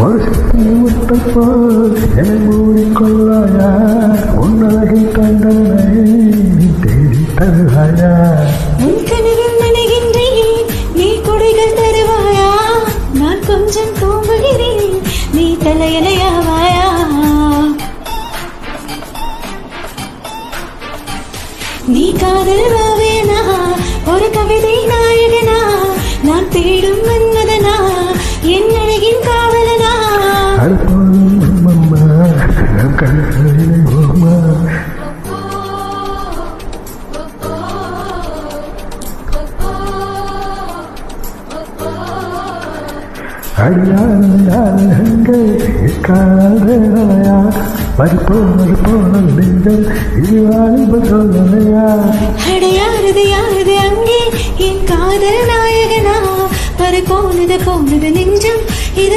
ஒரு முட்டை போல் என்னை மூடிக்கொள்ளாயா உன்னழகில் கண்டனை தேடி தருவாயா உன் கனவில் நினைகின்றேன் நீ கொடைகள் தருவாயா நான் கொஞ்சம் தூங்குகிறேன் நீ தலையணையாவாயா நீ காதல் வாவேனா ஒரு கவிதை நாயகனா நான் தேடும் மன்மதனா என் அழகின் காவலனா அற்புதம் அம்மா நம் கண்களிலே ஓமா அடியார்கள் காதலையா மறுப்போனது நெஞ்சம் இது வாலிப சோதனையா அடையாறுது யாருது அங்கே என் காதல் நாயகனா பறி போனது நெஞ்சம் இது